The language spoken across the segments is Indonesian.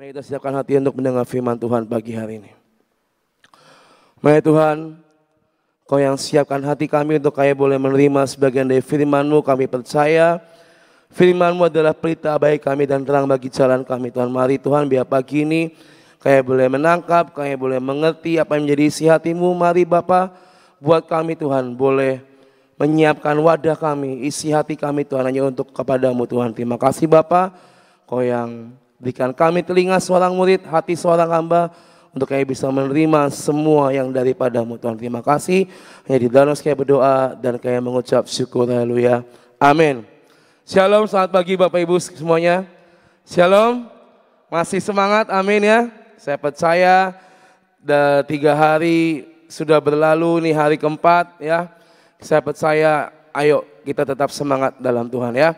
Mari kita siapkan hati untuk mendengar firman Tuhan pagi hari ini. Mari Tuhan, Kau yang siapkan hati kami untuk kami boleh menerima sebagian dari firman-Mu. Kami percaya firman-Mu adalah pelita bagi kami dan terang bagi jalan kami. Tuhan, mari Tuhan, biar pagi ini kami boleh menangkap, kami boleh mengerti apa yang menjadi isi hati-Mu. Mari Bapa, buat kami Tuhan boleh menyiapkan wadah kami, isi hati kami Tuhan hanya untuk kepada-Mu Tuhan. Terima kasih Bapa, Kau yang berikan kami telinga seorang murid, hati seorang hamba, untuk kami bisa menerima semua yang daripada-Mu Tuhan. Terima kasih. Hanya di dalam kami berdoa dan kami mengucap syukur. Haleluya. Amin. Shalom, selamat pagi Bapak Ibu semuanya. Shalom. Masih semangat, amin ya. Saya percaya 3 hari sudah berlalu, nih hari keempat ya. Saya percaya, ayo kita tetap semangat dalam Tuhan ya.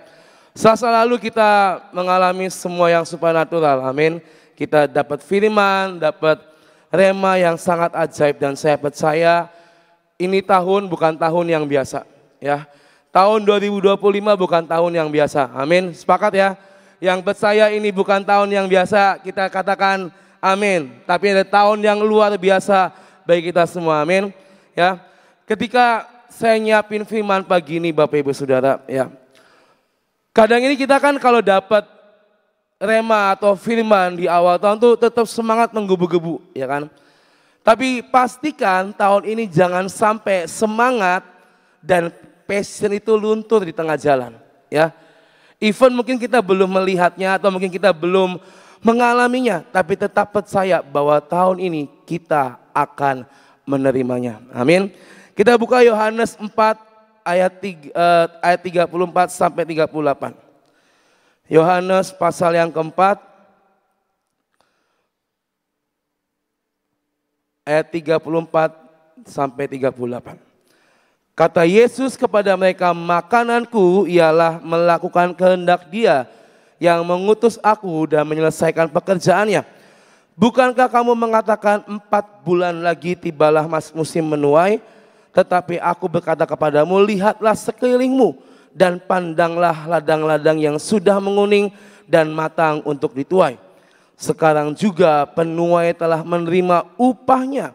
Selasa lalu kita mengalami semua yang supernatural, amin. Kita dapat firman, dapat rema yang sangat ajaib dan saya percaya ini tahun bukan tahun yang biasa ya. Tahun 2025 bukan tahun yang biasa, amin. Sepakat ya? Yang percaya ini bukan tahun yang biasa, kita katakan amin. Tapi ada tahun yang luar biasa bagi kita semua, amin. Ya, ketika saya nyiapin firman pagi ini Bapak Ibu Saudara ya. Kadang ini kita kan kalau dapat rema atau firman di awal tahun tuh tetap semangat menggebu-gebu ya kan. Tapi pastikan tahun ini jangan sampai semangat dan passion itu luntur di tengah jalan ya. Even mungkin kita belum melihatnya atau mungkin kita belum mengalaminya, tapi tetap percaya bahwa tahun ini kita akan menerimanya. Amin. Kita buka Yohanes 4 ayat 34 sampai 38. Yohanes pasal yang keempat ayat 34 sampai 38. Kata Yesus kepada mereka, makananku ialah melakukan kehendak Dia yang mengutus aku dan menyelesaikan pekerjaannya. Bukankah kamu mengatakan 4 bulan lagi tibalah musim menuai? Tetapi aku berkata kepadamu, lihatlah sekelilingmu dan pandanglah ladang-ladang yang sudah menguning dan matang untuk dituai. Sekarang juga penuai telah menerima upahnya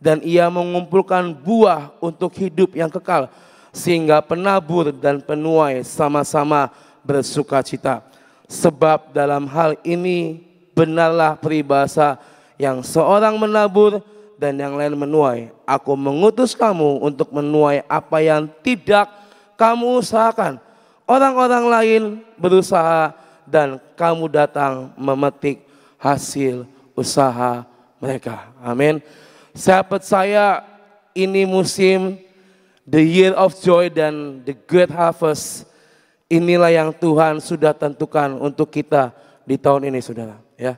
dan ia mengumpulkan buah untuk hidup yang kekal. Sehingga penabur dan penuai sama-sama bersukacita. Sebab dalam hal ini benarlah peribahasa yang seorang menabur dan yang lain menuai. Aku mengutus kamu untuk menuai apa yang tidak kamu usahakan. Orang-orang lain berusaha dan kamu datang memetik hasil usaha mereka. Amin. Saya percaya ini musim the year of joy dan the great harvest. Inilah yang Tuhan sudah tentukan untuk kita di tahun ini saudara. Ya.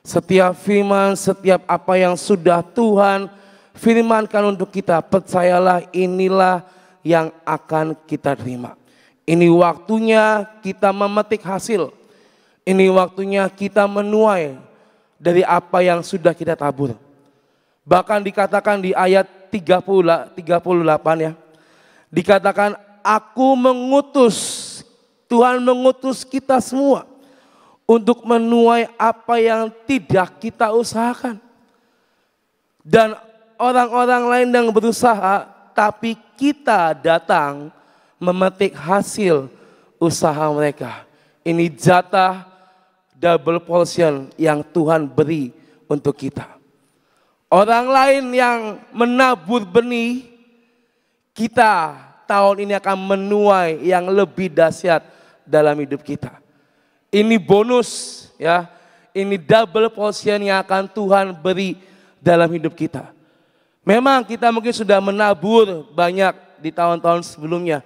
Setiap firman, setiap apa yang sudah Tuhan firmankan untuk kita, percayalah inilah yang akan kita terima. Ini waktunya kita memetik hasil. Ini waktunya kita menuai dari apa yang sudah kita tabur. Bahkan dikatakan di ayat 38 ya. Dikatakan aku mengutus, Tuhan mengutus kita semua untuk menuai apa yang tidak kita usahakan. Dan orang-orang lain yang berusaha, tapi kita datang memetik hasil usaha mereka. Ini jatah double portion yang Tuhan beri untuk kita. Orang lain yang menabur benih, kita tahun ini akan menuai yang lebih dahsyat dalam hidup kita. Ini bonus ya, ini double portion yang akan Tuhan beri dalam hidup kita. Memang kita mungkin sudah menabur banyak di tahun-tahun sebelumnya.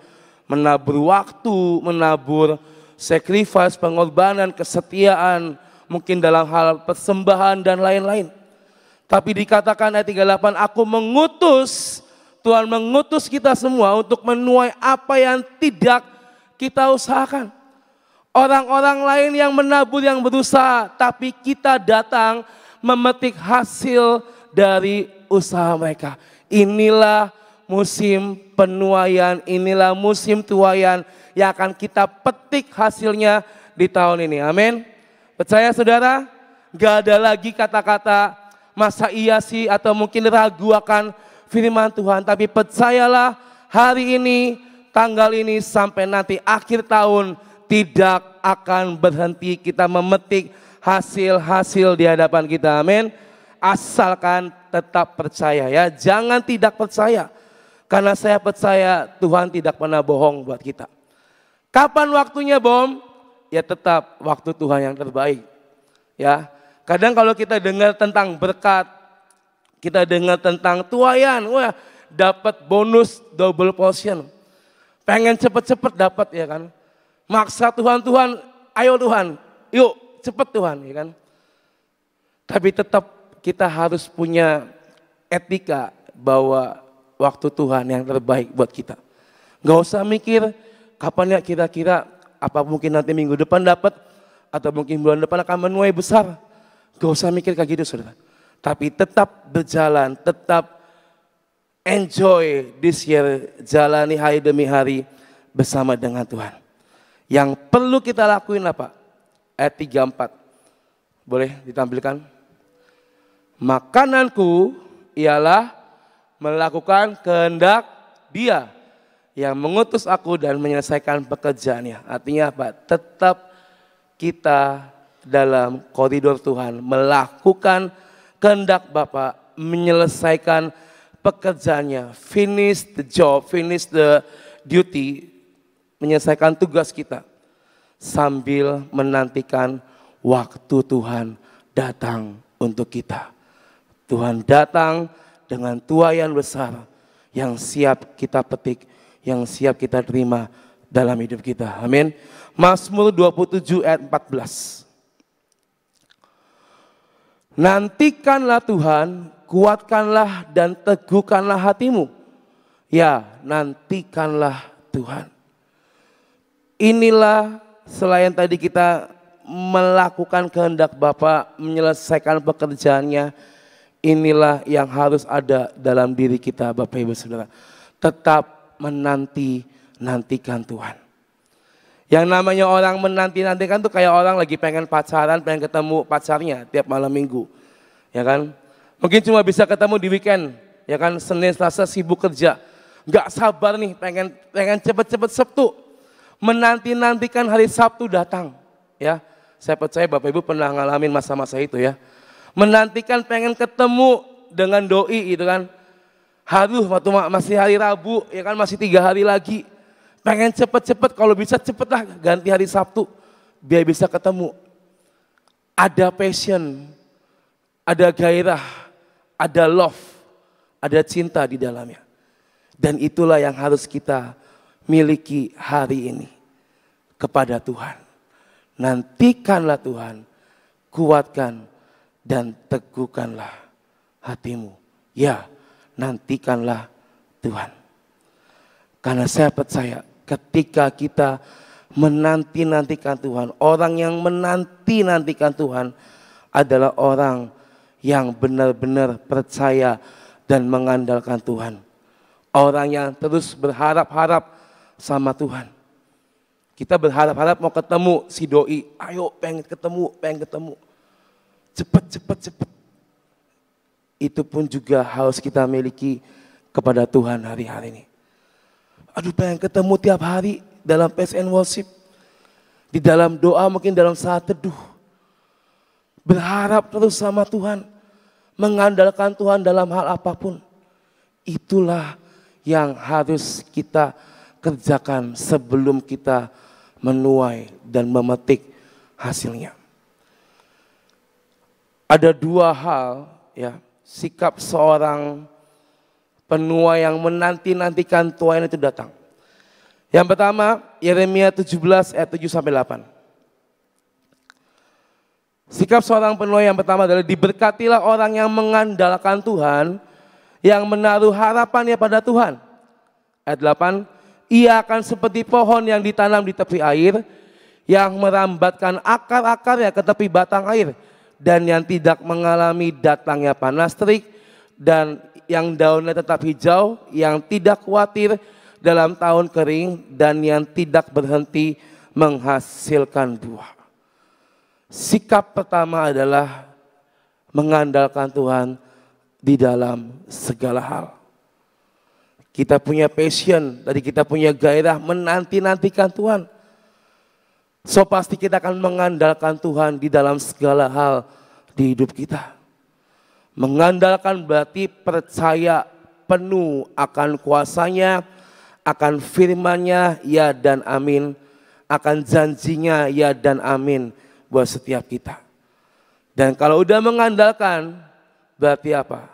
Menabur waktu, menabur sacrifice, pengorbanan, kesetiaan, mungkin dalam hal persembahan dan lain-lain. Tapi dikatakan ayat 38, aku mengutus, Tuhan mengutus kita semua untuk menuai apa yang tidak kita usahakan. Orang-orang lain yang menabur, yang berusaha, tapi kita datang memetik hasil dari usaha mereka. Inilah musim penuaian, inilah musim tuaian yang akan kita petik hasilnya di tahun ini. Amin. Percaya saudara? Gak ada lagi kata-kata masa iya sih atau mungkin ragu akan firman Tuhan. Tapi percayalah hari ini, tanggal ini sampai nanti akhir tahun tidak akan berhenti kita memetik hasil-hasil di hadapan kita. Amin. Asalkan tetap percaya ya. Jangan tidak percaya. Karena saya percaya Tuhan tidak pernah bohong buat kita. Kapan waktunya bom? Ya tetap waktu Tuhan yang terbaik. Ya, kadang kalau kita dengar tentang berkat, kita dengar tentang tuayan, wah dapat bonus double portion. Pengen cepet-cepet dapat ya kan. Maksa Tuhan, Tuhan, ayo Tuhan, yuk cepet Tuhan ya kan. Tapi tetap kita harus punya etika bahwa waktu Tuhan yang terbaik buat kita. Gak usah mikir kapan ya kira-kira, apa mungkin nanti minggu depan dapat atau mungkin bulan depan akan menuai besar. Gak usah mikir kayak gitu saudara. Tapi tetap berjalan, tetap enjoy this year, jalani hari demi hari bersama dengan Tuhan. Yang perlu kita lakuin apa? Ayat 34. Boleh ditampilkan? Makananku ialah melakukan kehendak Dia yang mengutus aku dan menyelesaikan pekerjaannya. Artinya apa? Tetap kita dalam koridor Tuhan melakukan kehendak Bapa, menyelesaikan pekerjaannya, finish the job, finish the duty, menyelesaikan tugas kita sambil menantikan waktu Tuhan datang untuk kita. Tuhan datang dengan tuaian besar yang siap kita petik, yang siap kita terima dalam hidup kita. Amin. Mazmur 27 ayat 14. Nantikanlah Tuhan, kuatkanlah dan teguhkanlah hatimu. Ya, nantikanlah Tuhan. Inilah selain tadi kita melakukan kehendak Bapa, menyelesaikan pekerjaannya, inilah yang harus ada dalam diri kita Bapak Ibu Saudara. Tetap menantikan Tuhan. Yang namanya orang menanti-nantikan tuh kayak orang lagi pengen pacaran, pengen ketemu pacarnya tiap malam minggu. Ya kan? Mungkin cuma bisa ketemu di weekend. Ya kan? Senin, Selasa sibuk kerja. Gak sabar nih, pengen cepet-cepet Sabtu. Menanti-nantikan hari Sabtu datang. Ya, saya percaya Bapak Ibu pernah ngalamin masa-masa itu ya. Menantikan pengen ketemu dengan doi gitu kan. Haduh, waktu masih hari Rabu, ya kan masih 3 hari lagi. Pengen cepet-cepet, kalau bisa cepetlah ganti hari Sabtu. Biar bisa ketemu. Ada passion, ada gairah, ada love, ada cinta di dalamnya. Dan itulah yang harus kita miliki hari ini kepada Tuhan. Nantikanlah Tuhan, kuatkan dan teguhkanlah hatimu. Ya, nantikanlah Tuhan. Karena saya percaya ketika kita menanti-nantikan Tuhan, orang yang menanti-nantikan Tuhan adalah orang yang benar-benar percaya dan mengandalkan Tuhan. Orang yang terus berharap-harap sama Tuhan. Kita berharap-harap mau ketemu si doi, ayo pengen ketemu. Cepet. Itu pun juga harus kita miliki kepada Tuhan hari-hari ini. Aduh pengen ketemu tiap hari dalam PSN Worship. Di dalam doa mungkin dalam saat teduh. Berharap terus sama Tuhan. Mengandalkan Tuhan dalam hal apapun. Itulah yang harus kita kerjakan sebelum kita menuai dan memetik hasilnya. Ada 2 hal ya, sikap seorang penuai yang menanti-nantikan tuaian itu datang. Yang pertama, Yeremia 17 ayat 7-8. Sikap seorang penuai yang pertama adalah diberkatilah orang yang mengandalkan Tuhan, yang menaruh harapannya pada Tuhan. Ayat 8, ia akan seperti pohon yang ditanam di tepi air, yang merambatkan akar-akarnya ke tepi batang air, dan yang tidak mengalami datangnya panas terik, dan yang daunnya tetap hijau, yang tidak khawatir dalam tahun kering, dan yang tidak berhenti menghasilkan buah. Sikap pertama adalah mengandalkan Tuhan di dalam segala hal. Kita punya passion, tadi kita punya gairah menanti-nantikan Tuhan. So pasti kita akan mengandalkan Tuhan di dalam segala hal di hidup kita. Mengandalkan berarti percaya penuh akan kuasanya, akan firman-Nya, ya dan amin. Akan janjinya, ya dan amin buat setiap kita. Dan kalau udah mengandalkan, berarti apa?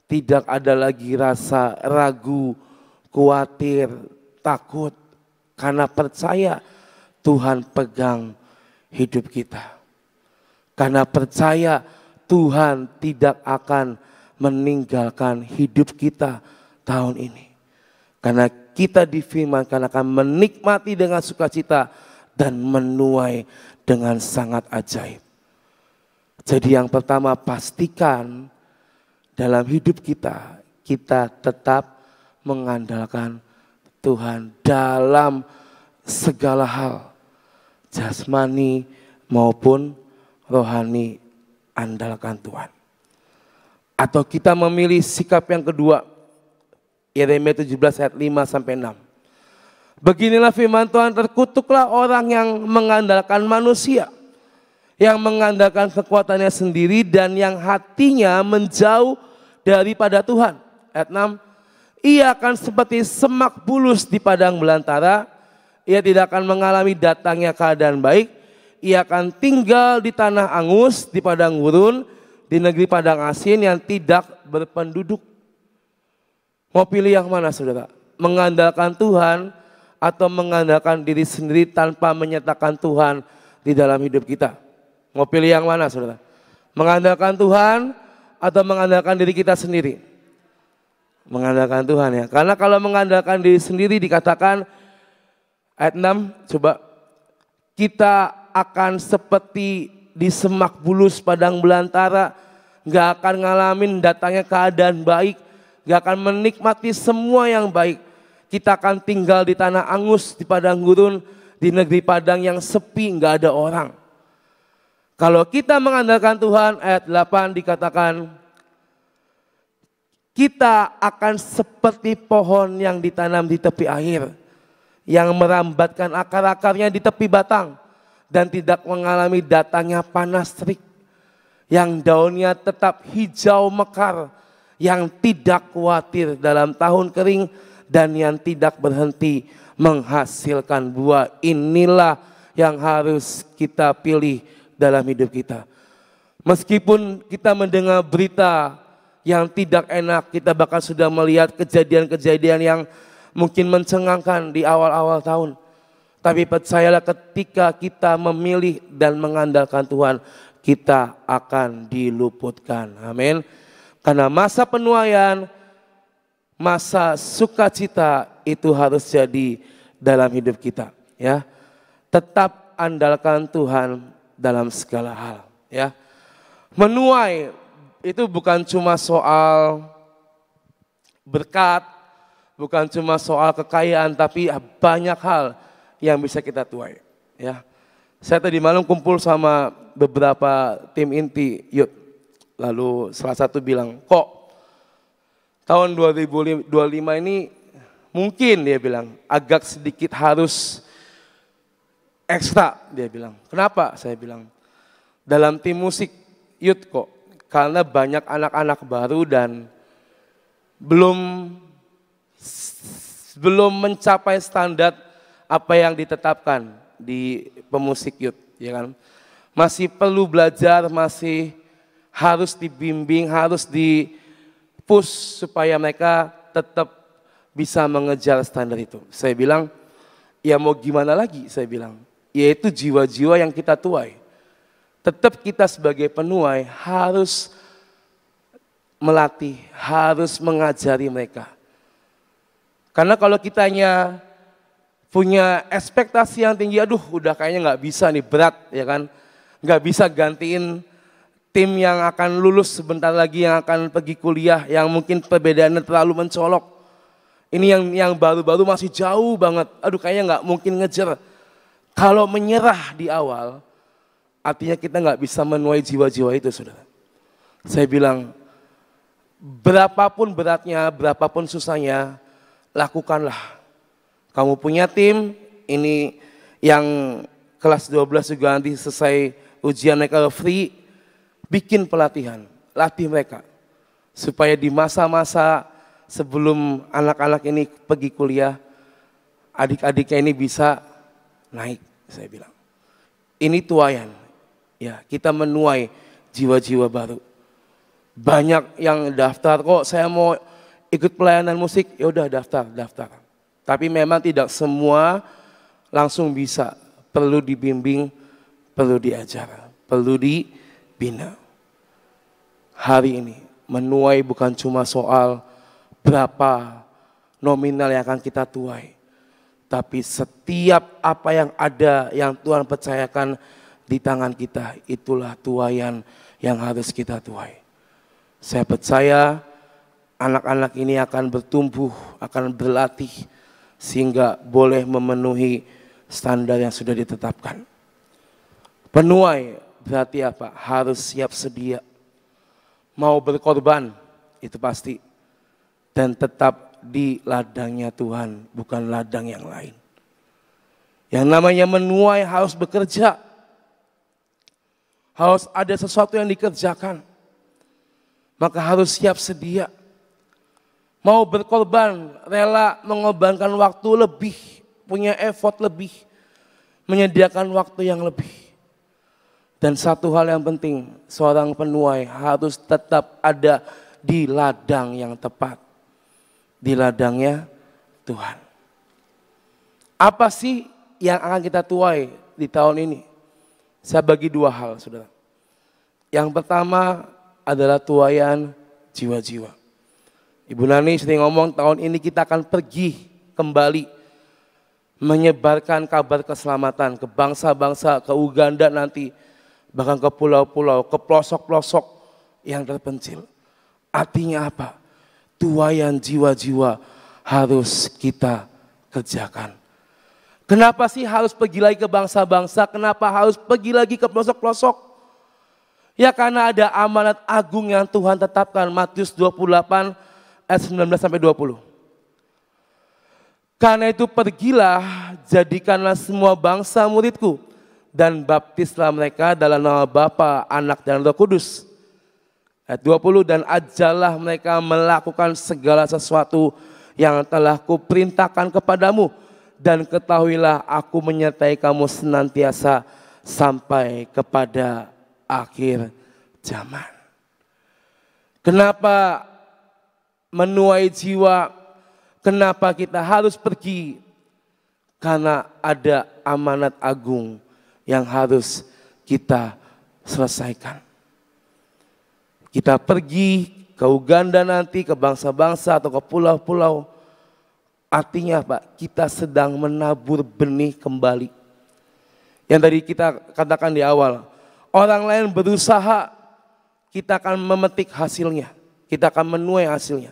Tidak ada lagi rasa ragu, khawatir, takut. Karena percaya Tuhan pegang hidup kita. Karena percaya Tuhan tidak akan meninggalkan hidup kita tahun ini. Karena kita difirmankan akan menikmati dengan sukacita dan menuai dengan sangat ajaib. Jadi yang pertama, pastikan dalam hidup kita, kita tetap mengandalkan Tuhan dalam segala hal. Jasmani maupun rohani, andalkan Tuhan. Atau kita memilih sikap yang kedua, Yeremia 17 ayat 5-6. Beginilah firman Tuhan, terkutuklah orang yang mengandalkan manusia, yang mengandalkan kekuatannya sendiri dan yang hatinya menjauh daripada Tuhan. Ayat 6, ia akan seperti semak bulus di padang belantara, ia tidak akan mengalami datangnya keadaan baik, ia akan tinggal di tanah angus, di padang gurun, di negeri padang asin yang tidak berpenduduk. Mau pilih yang mana saudara? Mengandalkan Tuhan atau mengandalkan diri sendiri tanpa menyertakan Tuhan di dalam hidup kita? Mau pilih yang mana saudara? Mengandalkan Tuhan atau mengandalkan diri kita sendiri? Mengandalkan Tuhan ya. Karena kalau mengandalkan diri sendiri dikatakan ayat 6, coba. Kita akan seperti di semak bulus padang belantara, gak akan ngalamin datangnya keadaan baik, gak akan menikmati semua yang baik. Kita akan tinggal di tanah angus, di padang gurun, di negeri padang yang sepi, gak ada orang. Kalau kita mengandalkan Tuhan, ayat 8 dikatakan, kita akan seperti pohon yang ditanam di tepi air, yang merambatkan akar-akarnya di tepi batang, dan tidak mengalami datangnya panas terik, yang daunnya tetap hijau mekar, yang tidak khawatir dalam tahun kering, dan yang tidak berhenti menghasilkan buah. Inilah yang harus kita pilih dalam hidup kita. Meskipun kita mendengar berita yang tidak enak, kita bahkan sudah melihat kejadian-kejadian yang mungkin mencengangkan di awal-awal tahun. Tapi percayalah ketika kita memilih dan mengandalkan Tuhan, kita akan diluputkan. Amin. Karena masa penuaian, masa sukacita itu harus jadi dalam hidup kita. Ya, tetap andalkan Tuhan dalam segala hal. Ya, menuai itu bukan cuma soal berkat, bukan cuma soal kekayaan, tapi banyak hal yang bisa kita tuai. Ya, saya tadi malam kumpul sama beberapa tim inti youth, lalu salah satu bilang, kok tahun 2025 ini mungkin dia bilang agak sedikit harus ekstra, dia bilang. Kenapa? Saya bilang dalam tim musik youth kok, karena banyak anak-anak baru dan belum mencapai standar apa yang ditetapkan di pemusik youth, ya kan? Masih perlu belajar, masih harus dibimbing, harus di-push supaya mereka tetap bisa mengejar standar itu. Saya bilang, ya mau gimana lagi, saya bilang. Yaitu jiwa-jiwa yang kita tuai. Tetap kita sebagai penuai harus melatih, harus mengajari mereka. Karena kalau kitanya punya ekspektasi yang tinggi, aduh udah kayaknya nggak bisa nih, berat ya kan. Nggak bisa gantiin tim yang akan lulus sebentar lagi, yang akan pergi kuliah, yang mungkin perbedaannya terlalu mencolok. Ini yang baru-baru masih jauh banget, aduh kayaknya nggak mungkin ngejar. Kalau menyerah di awal, artinya kita nggak bisa menuai jiwa-jiwa itu, saudara. Saya bilang, berapapun beratnya, berapapun susahnya, lakukanlah. Kamu punya tim, ini yang kelas 12 juga nanti selesai ujian mereka free, bikin pelatihan, latih mereka. Supaya di masa-masa sebelum anak-anak ini pergi kuliah, adik-adiknya ini bisa naik, saya bilang. Ini tuaian, ya, kita menuai jiwa-jiwa baru. Banyak yang daftar, kok saya mau ikut pelayanan musik, ya udah daftar. Tapi memang tidak semua langsung bisa, perlu dibimbing, perlu diajar, perlu dibina. Hari ini menuai bukan cuma soal berapa nominal yang akan kita tuai, tapi setiap apa yang ada yang Tuhan percayakan di tangan kita, itulah tuaian yang harus kita tuai. Saya percaya anak-anak ini akan bertumbuh, akan berlatih sehingga boleh memenuhi standar yang sudah ditetapkan. Penuai berarti apa? Harus siap sedia. Mau berkorban, itu pasti. Dan tetap di ladangnya Tuhan, bukan ladang yang lain. Yang namanya menuai harus bekerja. Harus ada sesuatu yang dikerjakan. Maka harus siap sedia. Mau berkorban, rela mengorbankan waktu lebih, punya effort lebih, menyediakan waktu yang lebih. Dan satu hal yang penting, seorang penuai harus tetap ada di ladang yang tepat. Di ladangnya Tuhan. Apa sih yang akan kita tuai di tahun ini? Saya bagi dua hal, saudara. Yang pertama adalah tuaian jiwa-jiwa. Ibu Nani sering ngomong tahun ini kita akan pergi kembali menyebarkan kabar keselamatan ke bangsa-bangsa, ke Uganda nanti, bahkan ke pulau-pulau, ke pelosok-pelosok yang terpencil. Artinya apa? Tuaian jiwa-jiwa harus kita kerjakan. Kenapa sih harus pergi lagi ke bangsa-bangsa? Kenapa harus pergi lagi ke pelosok-pelosok? Ya karena ada amanat agung yang Tuhan tetapkan. Matius 28 ayat 19-20. Karena itu pergilah, jadikanlah semua bangsa muridku. Dan baptislah mereka dalam nama Bapa, Anak dan Roh Kudus. Ayat 20, dan ajarlah mereka melakukan segala sesuatu yang telah kuperintahkan kepadamu. Dan ketahuilah aku menyertai kamu senantiasa sampai kepada akhir zaman. Kenapa menuai jiwa? Kenapa kita harus pergi? Karena ada amanat agung yang harus kita selesaikan. Kita pergi ke Uganda nanti, ke bangsa-bangsa atau ke pulau-pulau. Artinya Pak, kita sedang menabur benih kembali. Yang tadi kita katakan di awal, orang lain berusaha, kita akan memetik hasilnya. Kita akan menuai hasilnya.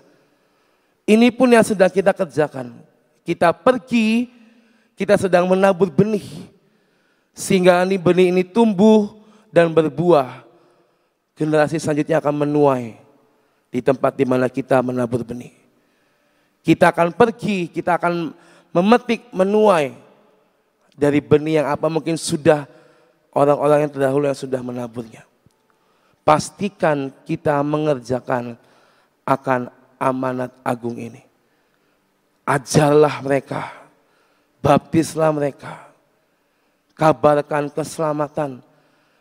Ini pun yang sedang kita kerjakan. Kita pergi, kita sedang menabur benih. Sehingga benih ini tumbuh dan berbuah. Generasi selanjutnya akan menuai di tempat di mana kita menabur benih. Kita akan pergi, kita akan memetik, menuai dari benih yang apa mungkin sudah orang-orang yang terdahulu yang sudah menaburnya. Pastikan kita mengerjakan akan amanat agung ini. Ajarlah mereka, baptislah mereka, kabarkan keselamatan,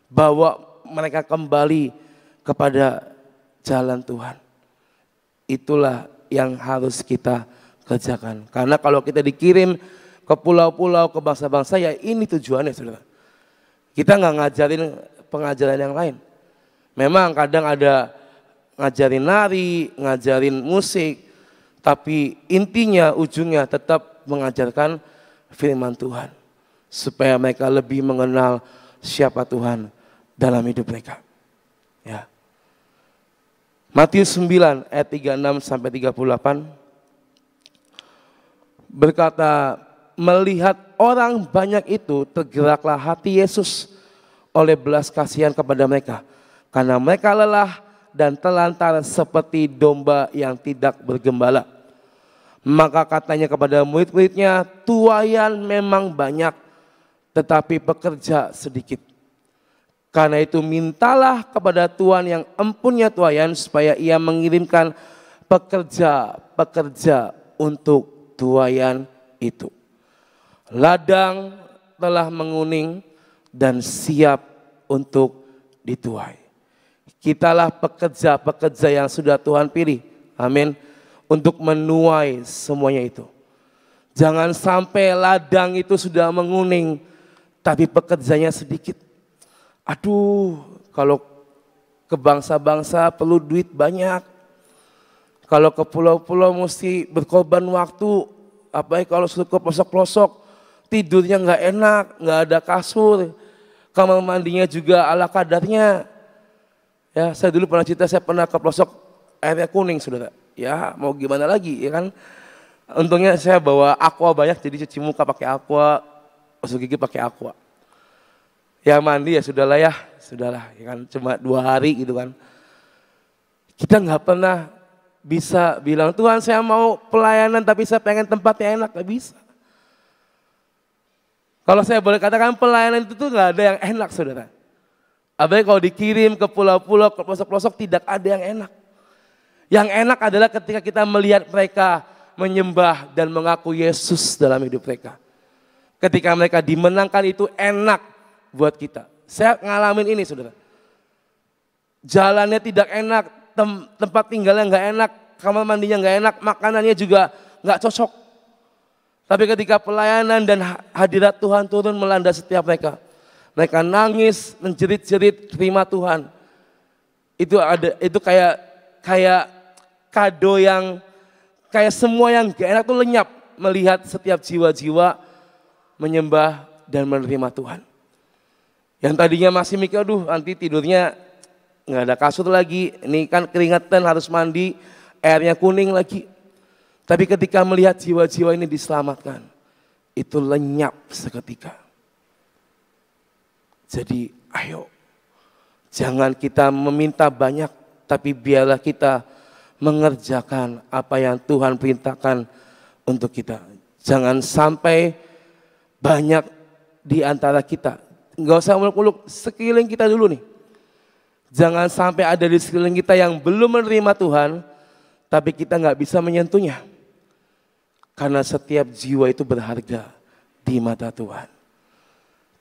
bawa mereka kembali kepada jalan Tuhan. Itulah yang harus kita kerjakan. Karena kalau kita dikirim ke pulau-pulau, ke bangsa-bangsa, ya ini tujuannya, saudara. Kita nggak ngajarin pengajaran yang lain. Memang kadang ada ngajarin nari, ngajarin musik, tapi intinya, ujungnya tetap mengajarkan firman Tuhan. Supaya mereka lebih mengenal siapa Tuhan dalam hidup mereka. Ya. Matius 9 ayat 36-38 berkata, melihat orang banyak itu tergeraklah hati Yesus oleh belas kasihan kepada mereka, karena mereka lelah dan telantar seperti domba yang tidak bergembala. Maka katanya kepada murid-muridnya, tuaian memang banyak, tetapi pekerja sedikit. Karena itu mintalah kepada Tuhan yang empunya tuaian supaya ia mengirimkan pekerja-pekerja untuk tuaian itu. Ladang telah menguning dan siap untuk dituai. Kitalah pekerja-pekerja yang sudah Tuhan pilih. Amin. Untuk menuai semuanya itu. Jangan sampai ladang itu sudah menguning, tapi pekerjanya sedikit. Aduh, kalau ke bangsa-bangsa perlu duit banyak. Kalau ke pulau-pulau mesti berkorban waktu. Apalagi kalau sudah ke pelosok-pelosok, tidurnya nggak enak, nggak ada kasur. Kamar mandinya juga ala kadarnya. Ya, saya dulu pernah cerita, saya pernah ke pelosok airnya kuning, saudara. Ya, mau gimana lagi, ya kan? Untungnya saya bawa aqua banyak, jadi cuci muka pakai aqua, gosok gigi pakai aqua. Ya mandi ya sudahlah, ya kan, cuma 2 hari gitu kan. Kita nggak pernah bisa bilang, Tuhan saya mau pelayanan tapi saya pengen tempatnya enak, nggak bisa. Kalau saya boleh katakan pelayanan itu tuh nggak ada yang enak, saudara. Apalagi kalau dikirim ke pulau-pulau, ke pelosok-pelosok, tidak ada yang enak. Yang enak adalah ketika kita melihat mereka menyembah dan mengaku Yesus dalam hidup mereka. Ketika mereka dimenangkan itu enak buat kita. Saya ngalamin ini, saudara. Jalannya tidak enak, tempat tinggalnya nggak enak, kamar mandinya nggak enak, makanannya juga nggak cocok. Tapi ketika pelayanan dan hadirat Tuhan turun melanda setiap mereka, mereka nangis, menjerit-jerit, terima Tuhan. Itu kayak kado yang kayak semua yang gak enak tuh lenyap melihat setiap jiwa-jiwa menyembah dan menerima Tuhan. Yang tadinya masih mikir, aduh nanti tidurnya nggak ada kasur lagi, ini kan keringetan harus mandi, airnya kuning lagi. Tapi ketika melihat jiwa-jiwa ini diselamatkan, itu lenyap seketika. Jadi ayo, jangan kita meminta banyak, tapi biarlah kita mengerjakan apa yang Tuhan perintahkan untuk kita. Jangan sampai banyak di antara kita, nggak usah muluk-muluk, sekeliling kita dulu nih. Jangan sampai ada di sekeliling kita yang belum menerima Tuhan, tapi kita nggak bisa menyentuhnya. Karena setiap jiwa itu berharga di mata Tuhan.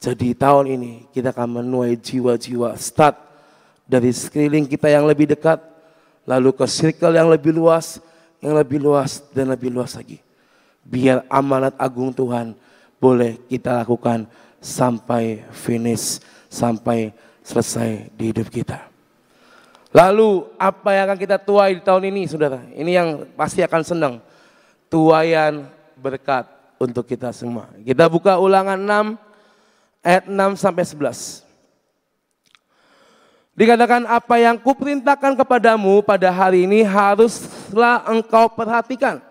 Jadi tahun ini kita akan menuai jiwa-jiwa, start dari sekeliling kita yang lebih dekat, lalu ke circle yang lebih luas dan lebih luas lagi. Biar amanat agung Tuhan boleh kita lakukan sampai finish, sampai selesai di hidup kita. Lalu apa yang akan kita tuai di tahun ini, saudara? Ini yang pasti akan senang. Tuaian berkat untuk kita semua. Kita buka Ulangan 6 ayat 6 sampai 11. Dikatakan, apa yang kuperintahkan kepadamu pada hari ini haruslah engkau perhatikan.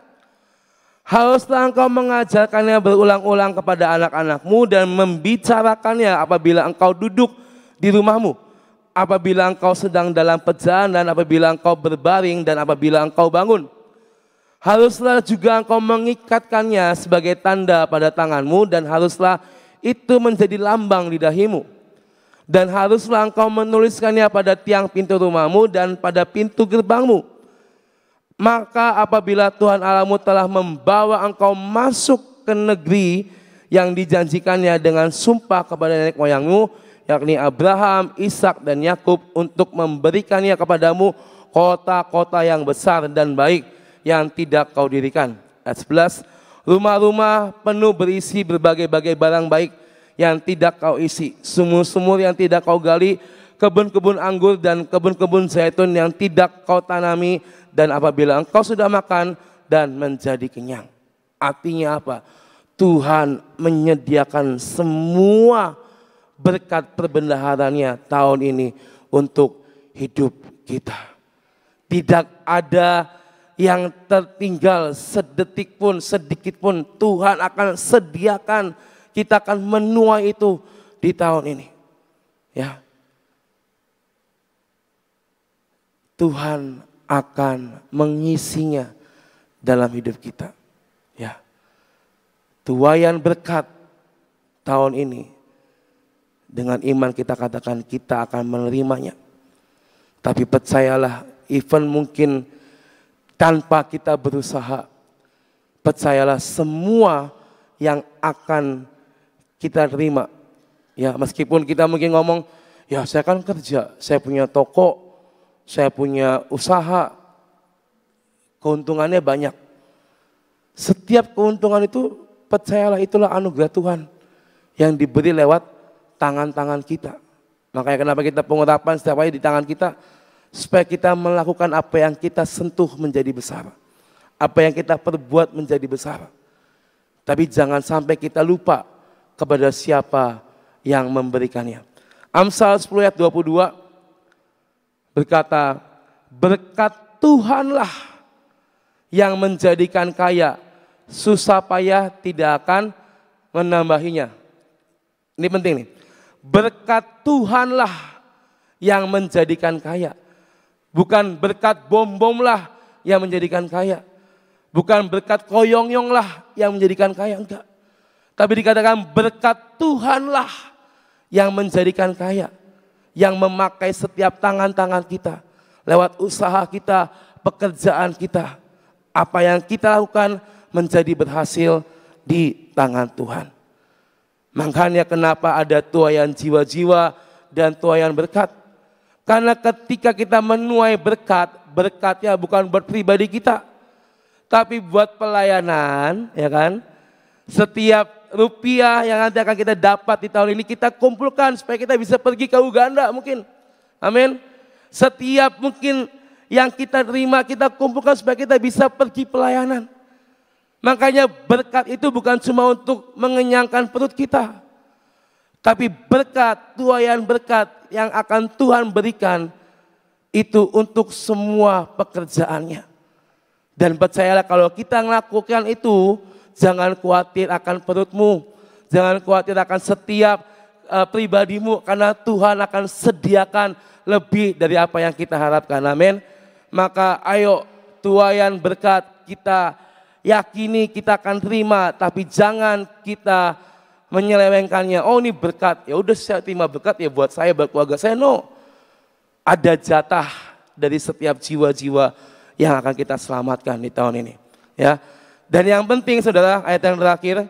Haruslah engkau mengajarkannya berulang-ulang kepada anak-anakmu dan membicarakannya apabila engkau duduk di rumahmu, apabila engkau sedang dalam perjalanan, apabila engkau berbaring dan apabila engkau bangun. Haruslah juga engkau mengikatkannya sebagai tanda pada tanganmu dan haruslah itu menjadi lambang di dahimu. Dan haruslah engkau menuliskannya pada tiang pintu rumahmu dan pada pintu gerbangmu. Maka apabila Tuhan Allahmu telah membawa engkau masuk ke negeri yang dijanjikannya dengan sumpah kepada nenek moyangmu, yakni Abraham, Ishak dan Yakub, untuk memberikannya kepadamu kota-kota yang besar dan baik yang tidak kau dirikan. Ayat 11, rumah-rumah penuh berisi berbagai-bagai barang baik yang tidak kau isi, sumur-sumur yang tidak kau gali, kebun-kebun anggur dan kebun-kebun zaitun yang tidak kau tanami, dan apabila engkau sudah makan dan menjadi kenyang. Artinya apa? Tuhan menyediakan semua berkat perbendaharanya tahun ini untuk hidup kita. Tidak ada yang tertinggal sedetik pun, sedikit pun. Tuhan akan sediakan, kita akan menuai itu di tahun ini. Ya. Tuhan akan mengisinya dalam hidup kita. Ya. Tuaian berkat tahun ini, dengan iman kita katakan kita akan menerimanya. Tapi percayalah, even mungkin tanpa kita berusaha, percayalah semua yang akan kita terima. Ya, meskipun kita mungkin ngomong, ya saya kan kerja, saya punya toko, saya punya usaha, keuntungannya banyak. Setiap keuntungan itu, percayalah itulah anugerah Tuhan yang diberi lewat tangan-tangan kita. Makanya kenapa kita pengurapan setiap hari di tangan kita, supaya kita melakukan apa yang kita sentuh menjadi besar. Apa yang kita perbuat menjadi besar. Tapi jangan sampai kita lupa kepada siapa yang memberikannya. Amsal 10 ayat 22 berkata, berkat Tuhanlah yang menjadikan kaya, susah payah tidak akan menambahinya. Ini penting nih. Berkat Tuhanlah yang menjadikan kaya. Bukan berkat bom-bom lah yang menjadikan kaya. Bukan berkat koyong-yong lah yang menjadikan kaya, enggak. Tapi dikatakan berkat Tuhanlah yang menjadikan kaya. Yang memakai setiap tangan-tangan kita. Lewat usaha kita, pekerjaan kita. Apa yang kita lakukan menjadi berhasil di tangan Tuhan. Makanya kenapa ada tuaian jiwa-jiwa dan tuaian berkat. Karena ketika kita menuai berkat, berkatnya bukan buat pribadi kita, tapi buat pelayanan, ya kan? Setiap rupiah yang nanti akan kita dapat di tahun ini kita kumpulkan supaya kita bisa pergi ke Uganda mungkin. Amin. Setiap mungkin yang kita terima kita kumpulkan supaya kita bisa pergi pelayanan. Makanya berkat itu bukan cuma untuk mengenyangkan perut kita. Tapi berkat, tuaian berkat yang akan Tuhan berikan itu untuk semua pekerjaannya. Dan percayalah kalau kita melakukan itu, jangan khawatir akan perutmu. Jangan khawatir akan setiap pribadimu. Karena Tuhan akan sediakan lebih dari apa yang kita harapkan. Amin. Maka ayo tuaian berkat kita yakini kita akan terima. Tapi jangan kita menyelewengkannya. Oh ini berkat, ya udah saya terima berkat ya buat saya, buat keluarga saya. No, ada jatah dari setiap jiwa-jiwa yang akan kita selamatkan di tahun ini. Ya, dan yang penting saudara, ayat yang terakhir,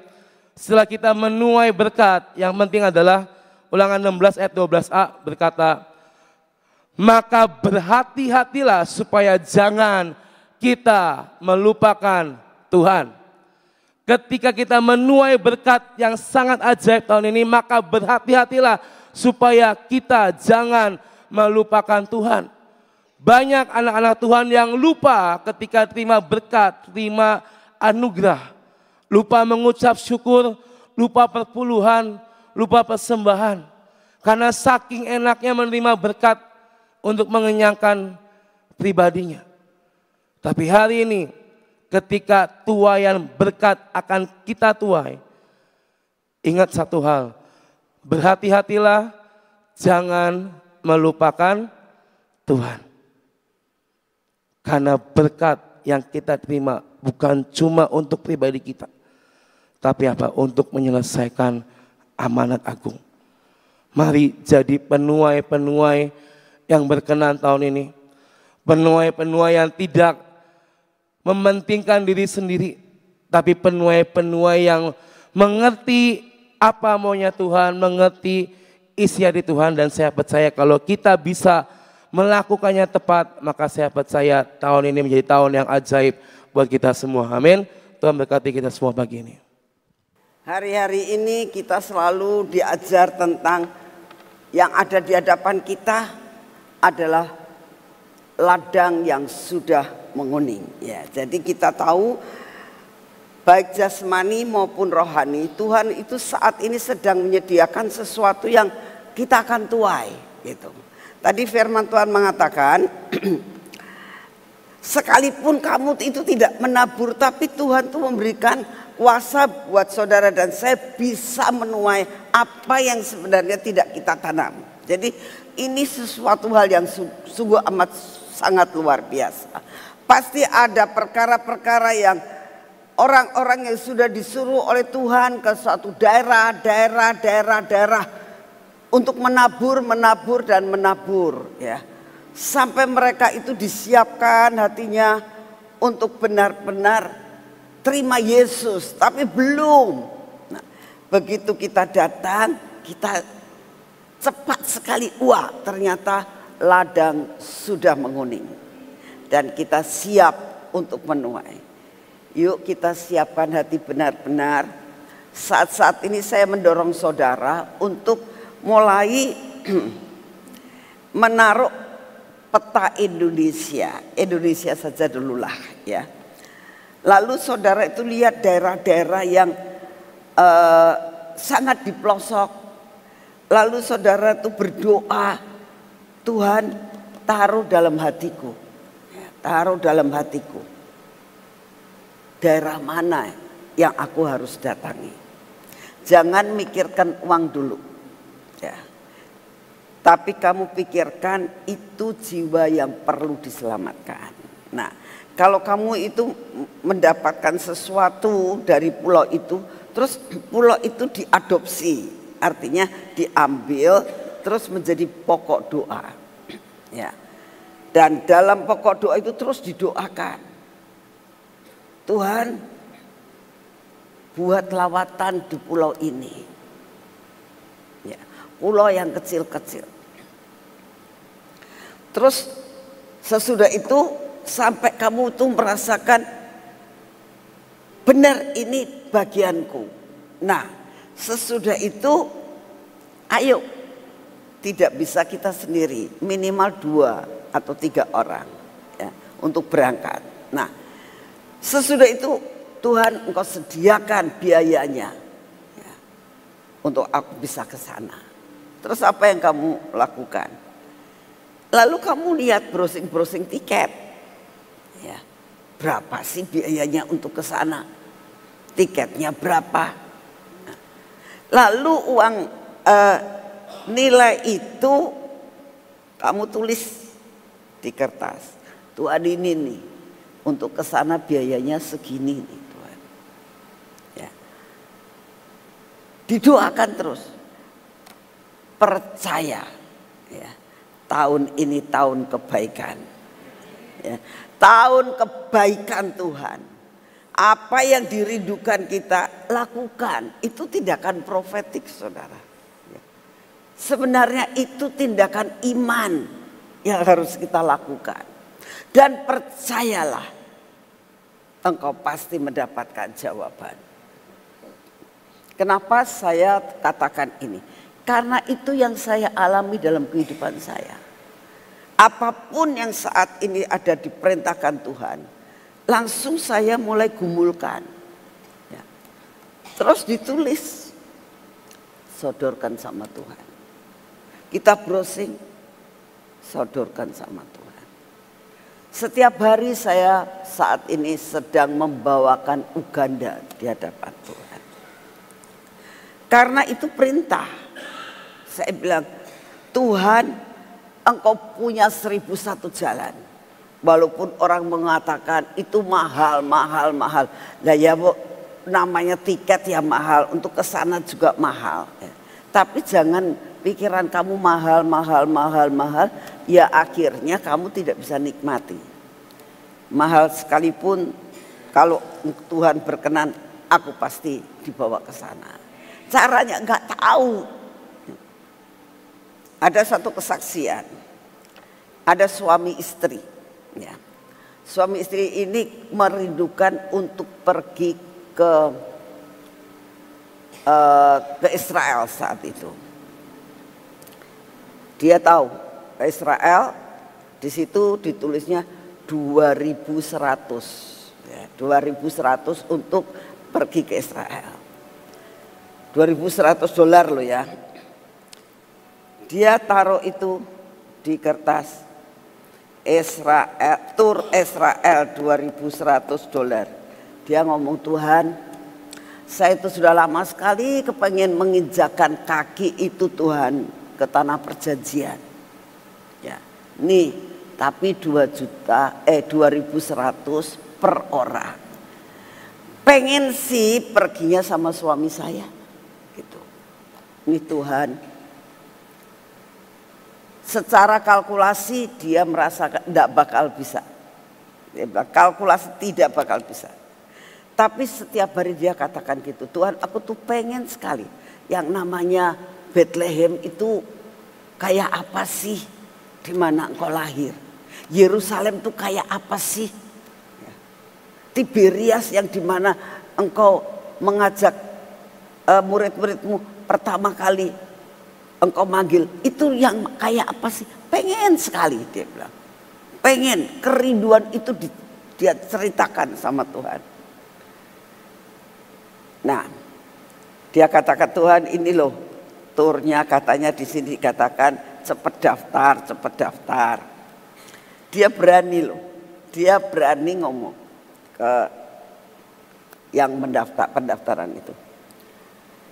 setelah kita menuai berkat, yang penting adalah Ulangan 16 ayat 12a berkata, maka berhati-hatilah supaya jangan kita melupakan Tuhan. Ketika kita menuai berkat yang sangat ajaib tahun ini, maka berhati-hatilah supaya kita jangan melupakan Tuhan. Banyak anak-anak Tuhan yang lupa ketika terima berkat, terima anugerah. Lupa mengucap syukur, lupa perpuluhan, lupa persembahan. Karena saking enaknya menerima berkat untuk mengenyangkan pribadinya. Tapi hari ini, ketika tuaian berkat akan kita tuai, ingat satu hal, berhati-hatilah jangan melupakan Tuhan. Karena berkat yang kita terima bukan cuma untuk pribadi kita, tapi apa? Untuk menyelesaikan amanat agung. Mari jadi penuai-penuai yang berkenan tahun ini. Penuai-penuai yang tidak mementingkan diri sendiri, tapi penuai-penuai yang mengerti apa maunya Tuhan, mengerti isi hati Tuhan. Dan saya percaya kalau kita bisa melakukannya tepat, maka saya percaya tahun ini menjadi tahun yang ajaib buat kita semua. Amin. Tuhan berkati kita semua pagi ini. Hari-hari ini kita selalu diajar tentang yang ada di hadapan kita adalah ladang yang sudah menguning. Ya, jadi kita tahu baik jasmani maupun rohani, Tuhan itu saat ini sedang menyediakan sesuatu yang kita akan tuai. Gitu. Tadi firman Tuhan mengatakan, sekalipun kamu itu tidak menabur, tapi Tuhan itu memberikan kuasa buat saudara dan saya bisa menuai apa yang sebenarnya tidak kita tanam. Jadi ini sesuatu hal yang sungguh amat sangat luar biasa. Pasti ada perkara-perkara yang orang-orang yang sudah disuruh oleh Tuhan ke suatu daerah untuk menabur dan menabur ya. Sampai mereka itu disiapkan hatinya untuk benar-benar terima Yesus, tapi belum. Nah, begitu kita datang, kita cepat sekali, wah ternyata ladang sudah menguning. Dan kita siap untuk menuai. Yuk kita siapkan hati benar-benar. Saat-saat ini saya mendorong saudara untuk mulai menaruh peta Indonesia. Indonesia saja dululah ya. Lalu saudara itu lihat daerah-daerah yang sangat di pelosok. Lalu saudara itu berdoa, Tuhan taruh dalam hatiku. Taruh dalam hatiku. Daerah mana yang aku harus datangi. Jangan mikirkan uang dulu. Ya. Tapi kamu pikirkan itu jiwa yang perlu diselamatkan. Nah, kalau kamu itu mendapatkan sesuatu dari pulau itu, terus pulau itu diadopsi, artinya diambil terus menjadi pokok doa. Ya. Dan dalam pokok doa itu terus didoakan. Tuhan, buat lawatan di pulau ini. Ya, pulau yang kecil-kecil. Terus sesudah itu sampai kamu tuh merasakan benar ini bagianku. Nah, sesudah itu ayo, tidak bisa kita sendiri, minimal 2 atau 3 orang ya, untuk berangkat. Nah, sesudah itu Tuhan engkau sediakan biayanya ya, untuk aku bisa ke sana. Terus apa yang kamu lakukan? Lalu kamu lihat browsing tiket. Ya, berapa sih biayanya untuk ke sana? Tiketnya berapa? Nah, lalu uang nilai itu kamu tulis di kertas. Tuhan ini nih, untuk ke sana biayanya segini nih Tuhan. Ya. Didoakan terus. Percaya ya. Tahun ini tahun kebaikan. Ya. Tahun kebaikan Tuhan. Apa yang dirindukan kita lakukan. Itu tindakan profetik saudara. Ya. Sebenarnya itu tindakan iman yang harus kita lakukan. Dan percayalah, engkau pasti mendapatkan jawaban. Kenapa saya katakan ini? Karena itu yang saya alami dalam kehidupan saya. Apapun yang saat ini ada diperintahkan Tuhan, langsung saya mulai gumulkan. Ya. Terus ditulis, sodorkan sama Tuhan. Kita browsing, sodorkan sama Tuhan. Setiap hari saya saat ini sedang membawakan Uganda di hadapan Tuhan. Karena itu perintah. Saya bilang, Tuhan engkau punya 1001 jalan. Walaupun orang mengatakan itu mahal. Nah ya bu, namanya tiket ya mahal, untuk ke sana juga mahal. Tapi jangan pikiran kamu mahal, ya akhirnya kamu tidak bisa nikmati. Mahal sekalipun kalau Tuhan berkenan, aku pasti dibawa ke sana. Caranya nggak tahu. Ada satu kesaksian, ada suami istri. Ya. Suami istri ini merindukan untuk pergi ke Israel saat itu. Dia tahu Israel, di situ ditulisnya 2.100, ya, 2.100 untuk pergi ke Israel. $2.100 loh ya. Dia taruh itu di kertas, Israel, tur Israel $2.100. Dia ngomong, Tuhan, saya itu sudah lama sekali kepengen menginjakan kaki itu Tuhan ke tanah perjanjian. Ya, nih, tapi 2.100 per orang. Pengen sih perginya sama suami saya, gitu. Ini Tuhan. Secara kalkulasi dia merasa tidak bakal bisa. Kalkulasi tidak bakal bisa. Tapi setiap hari dia katakan gitu, Tuhan aku tuh pengen sekali. Yang namanya Bethlehem itu kayak apa sih? Di mana engkau lahir? Yerusalem tuh kayak apa sih? Tiberias yang di mana engkau mengajak murid-muridmu pertama kali engkau manggil, itu yang kayak apa sih? Pengen sekali dia bilang. Pengen, kerinduan itu dia ceritakan sama Tuhan. Nah, dia katakan Tuhan ini loh turnya, katanya di sini dikatakan cepet daftar. Dia berani loh, dia berani ngomong ke yang pendaftaran itu.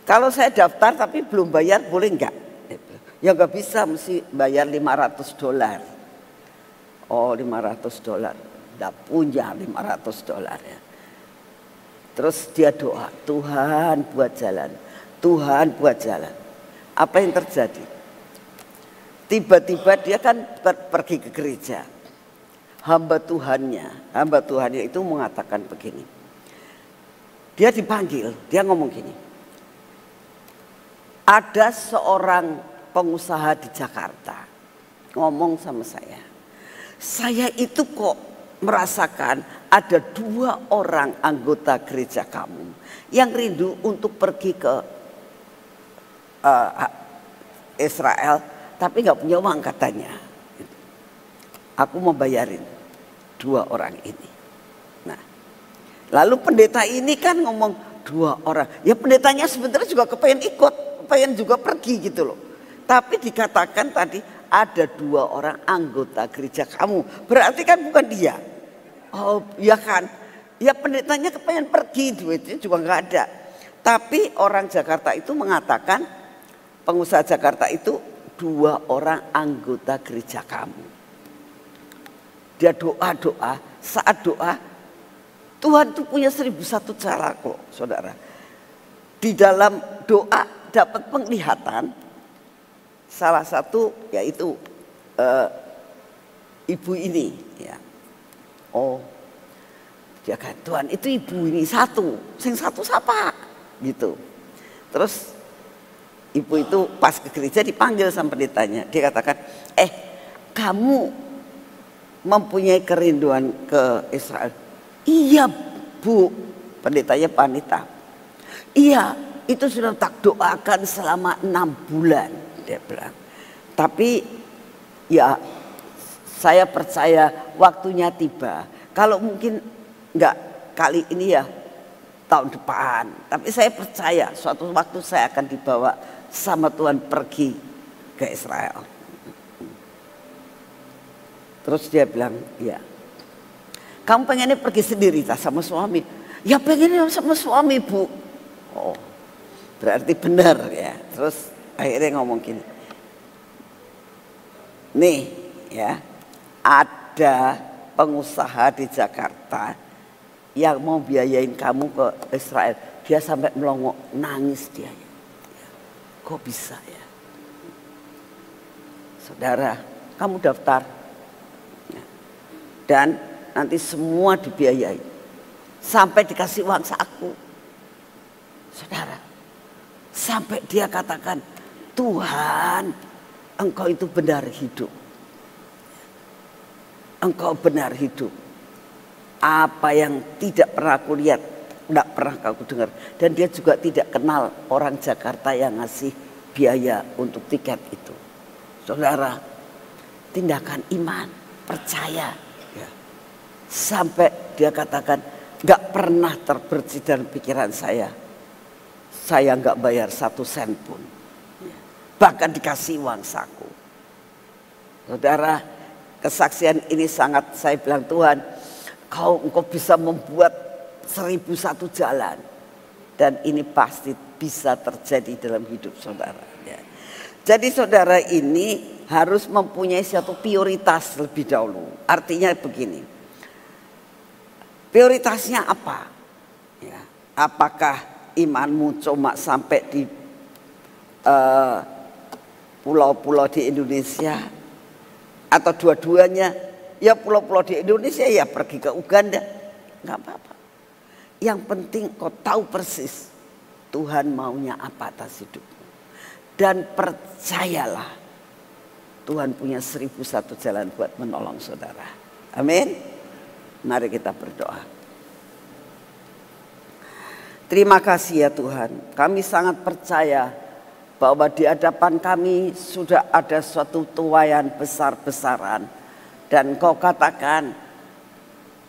Kalau saya daftar tapi belum bayar boleh enggak? Ya enggak bisa, mesti bayar $500. Oh $500, enggak punya $500 ya. Terus dia doa, Tuhan buat jalan, Tuhan buat jalan. Apa yang terjadi? Tiba-tiba dia kan pergi ke gereja. Hamba Tuhannya itu mengatakan begini. Dia dipanggil, dia ngomong gini. Ada seorang pengusaha di Jakarta ngomong sama saya. Saya itu kok merasakan ada 2 orang anggota gereja kamu yang rindu untuk pergi ke Israel tapi nggak punya uang katanya. Aku mau bayarin 2 orang ini. Nah, lalu pendeta ini kan ngomong 2 orang. Ya pendetanya sebenarnya juga kepengen ikut, kepengen juga pergi gitu loh. Tapi dikatakan tadi ada 2 orang anggota gereja kamu. Berarti kan bukan dia. Oh ya kan, ya pendetanya kepengen pergi, duitnya juga nggak ada. Tapi orang Jakarta itu mengatakan, pengusaha Jakarta itu 2 orang anggota gereja kamu. Dia doa, saat doa, Tuhan tuh punya 1001 cara kok saudara. Di dalam doa dapat penglihatan, salah satu yaitu ibu ini ya. Oh, dia kan Tuhan itu ibu ini satu, sing satu siapa? Gitu. Terus ibu itu pas ke gereja dipanggil sama pendetanya. Dia katakan, kamu mempunyai kerinduan ke Israel? Iya Bu, pendetanya wanita. Iya, itu sudah tak doakan selama 6 bulan. Dia bilang. Tapi ya saya percaya waktunya tiba. Kalau mungkin enggak kali ini ya tahun depan. Tapi saya percaya suatu waktu saya akan dibawa sama Tuhan pergi ke Israel. Terus dia bilang, ya. Kamu pengennya pergi sendiri tak sama suami? Ya pengennya sama suami Bu. Oh, berarti benar ya. Terus akhirnya ngomong gini. Nih ya. Ada pengusaha di Jakarta yang mau biayain kamu ke Israel. Dia sampai melongo, nangis dia. Kok bisa ya? Saudara, kamu daftar. Dan nanti semua dibiayai. Sampai dikasih uang saku. Saudara, sampai dia katakan, Tuhan, Engkau itu benar hidup. Engkau benar hidup. Apa yang tidak pernah aku lihat, tidak pernah aku dengar. Dan dia juga tidak kenal orang Jakarta yang ngasih biaya untuk tiket itu. Saudara, tindakan iman, percaya. Ya. Sampai dia katakan, gak pernah terbersit dalam pikiran saya gak bayar 1 sen pun. Ya. Bahkan dikasih uang saku. Saudara, kesaksian ini sangat saya bilang Tuhan, engkau bisa membuat 1001 jalan. Dan ini pasti bisa terjadi dalam hidup saudara. Ya. Jadi saudara ini harus mempunyai suatu prioritas lebih dahulu. Artinya begini, prioritasnya apa? Ya, apakah imanmu cuma sampai di pulau-pulau di Indonesia, atau dua-duanya? Ya pulau-pulau di Indonesia, ya pergi ke Uganda, nggak apa-apa. Yang penting kau tahu persis Tuhan maunya apa atas hidupmu. Dan percayalah, Tuhan punya 1001 jalan buat menolong saudara. Amin. Mari kita berdoa. Terima kasih ya Tuhan. Kami sangat percaya bahwa di hadapan kami sudah ada suatu tuaian besar-besaran. Dan Kau katakan,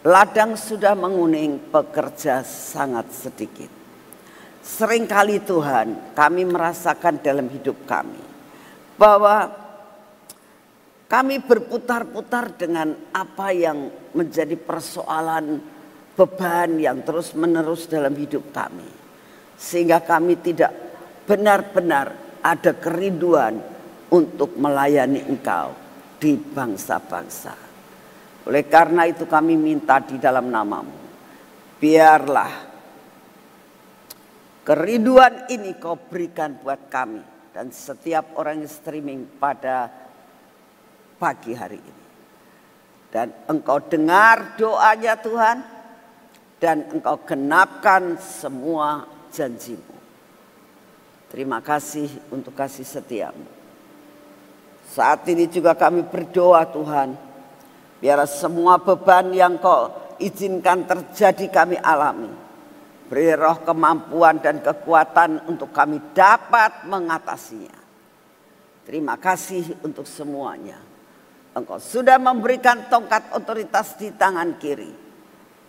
ladang sudah menguning, pekerja sangat sedikit. Seringkali Tuhan, kami merasakan dalam hidup kami bahwa kami berputar-putar dengan apa yang menjadi persoalan beban yang terus-menerus dalam hidup kami. Sehingga kami tidak benar-benar ada kerinduan untuk melayani Engkau di bangsa-bangsa. Oleh karena itu kami minta di dalam nama-Mu, biarlah kerinduan ini Kau berikan buat kami dan setiap orang yang streaming pada pagi hari ini. Dan Engkau dengar doanya Tuhan, dan Engkau genapkan semua janji-Mu. Terima kasih untuk kasih setia-Mu. Saat ini juga kami berdoa Tuhan, biar semua beban yang Kau izinkan terjadi kami alami. Beri roh kemampuan dan kekuatan untuk kami dapat mengatasinya. Terima kasih untuk semuanya. Engkau sudah memberikan tongkat otoritas di tangan kiri.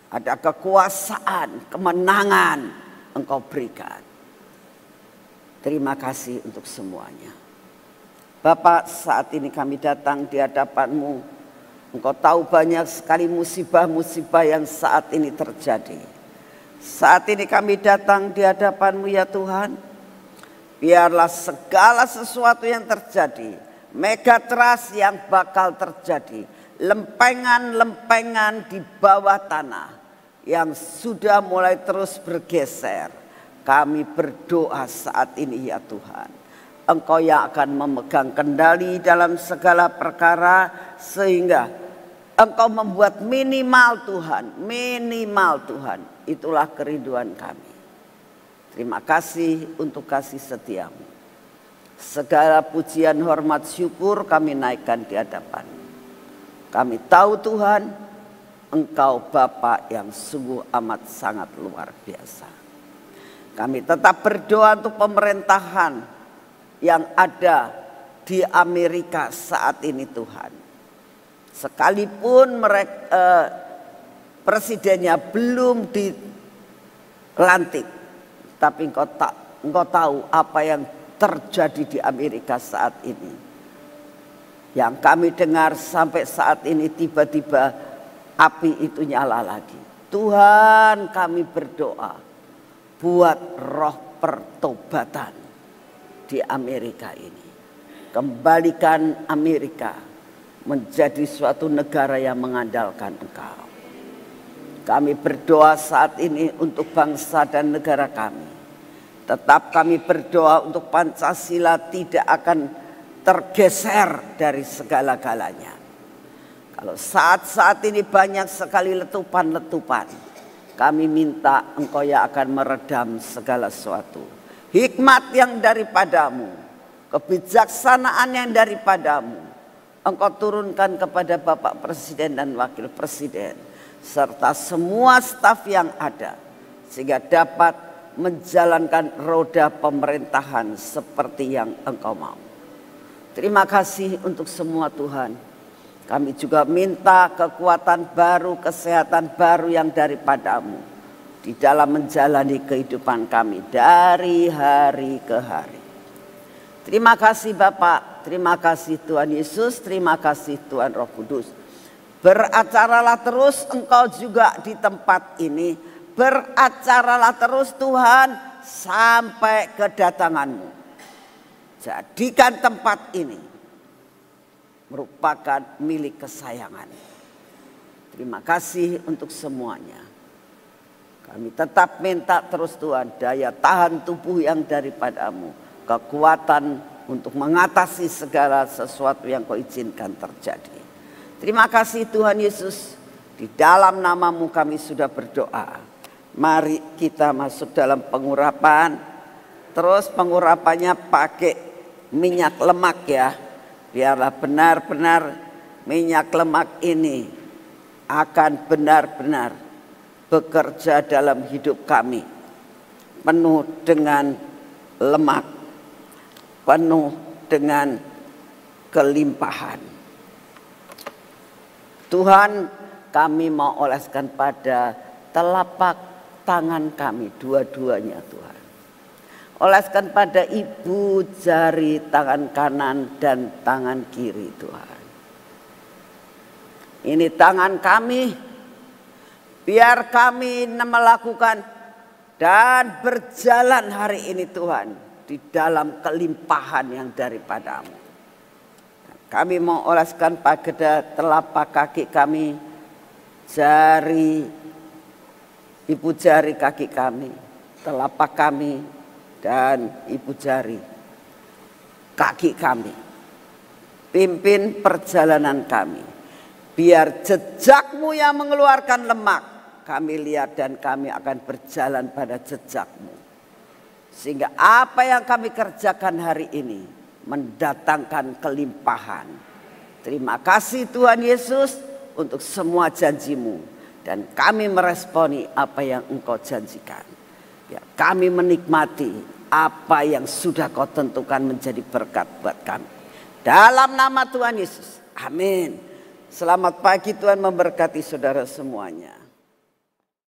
Ada kekuasaan, kemenangan Engkau berikan. Terima kasih untuk semuanya. Bapak, saat ini kami datang di hadapan-Mu. Engkau tahu banyak sekali musibah-musibah yang saat ini terjadi. Saat ini kami datang di hadapan-Mu ya Tuhan. Biarlah segala sesuatu yang terjadi, megatrust yang bakal terjadi, lempengan-lempengan di bawah tanah yang sudah mulai terus bergeser. Kami berdoa saat ini ya Tuhan, Engkau yang akan memegang kendali dalam segala perkara, sehingga Engkau membuat minimal Tuhan, itulah kerinduan kami. Terima kasih untuk kasih setia-Mu. Segala pujian, hormat, syukur kami naikkan di hadapan. Kami tahu Tuhan, Engkau Bapa yang sungguh amat sangat luar biasa. Kami tetap berdoa untuk pemerintahan yang ada di Amerika saat ini Tuhan. Sekalipun mereka presidennya belum dilantik, tapi Engkau tahu apa yang terjadi di Amerika saat ini. Yang kami dengar sampai saat ini tiba-tiba api itu nyala lagi. Tuhan, kami berdoa buat roh pertobatan di Amerika ini. Kembalikan Amerika menjadi suatu negara yang mengandalkan Engkau. Kami berdoa saat ini untuk bangsa dan negara kami. Tetap kami berdoa untuk Pancasila tidak akan tergeser dari segala-galanya. Kalau saat-saat ini banyak sekali letupan-letupan, kami minta Engkau yang akan meredam segala sesuatu. Hikmat yang daripadamu, kebijaksanaan yang daripadamu, Engkau turunkan kepada Bapak Presiden dan Wakil Presiden, serta semua staf yang ada, sehingga dapat menjalankan roda pemerintahan seperti yang Engkau mau. Terima kasih untuk semua Tuhan. Kami juga minta kekuatan baru, kesehatan baru yang daripadamu di dalam menjalani kehidupan kami dari hari ke hari. Terima kasih Bapak, terima kasih Tuhan Yesus, terima kasih Tuhan Roh Kudus. Beracaralah terus Engkau juga di tempat ini. Beracaralah terus Tuhan sampai kedatangan-Mu. Jadikan tempat ini merupakan milik kesayangan. Terima kasih untuk semuanya. Kami tetap minta terus Tuhan, daya tahan tubuh yang daripadamu, kekuatan untuk mengatasi segala sesuatu yang kau izinkan terjadi. Terima kasih Tuhan Yesus, di dalam namamu kami sudah berdoa. Mari kita masuk dalam pengurapan. Terus pengurapannya pakai minyak lemak ya. Biarlah benar-benar minyak lemak ini akan benar-benar bekerja dalam hidup kami. Penuh dengan lemak, penuh dengan kelimpahan. Tuhan, kami mau oleskan pada telapak tangan kami dua-duanya Tuhan. Oleskan pada ibu jari tangan kanan dan tangan kiri Tuhan. Ini tangan kami, biar kami melakukan dan berjalan hari ini Tuhan di dalam kelimpahan yang daripadamu. Kami mau oleskan pada telapak kaki kami, jari, ibu jari kaki kami, telapak kami, dan ibu jari kaki kami. Pimpin perjalanan kami. Biar jejakmu yang mengeluarkan lemak, kami lihat dan kami akan berjalan pada jejakmu. Sehingga apa yang kami kerjakan hari ini mendatangkan kelimpahan. Terima kasih Tuhan Yesus untuk semua janjimu. Dan kami meresponi apa yang engkau janjikan. Ya, kami menikmati apa yang sudah kau tentukan menjadi berkat buat kami. Dalam nama Tuhan Yesus. Amin. Selamat pagi, Tuhan memberkati saudara semuanya.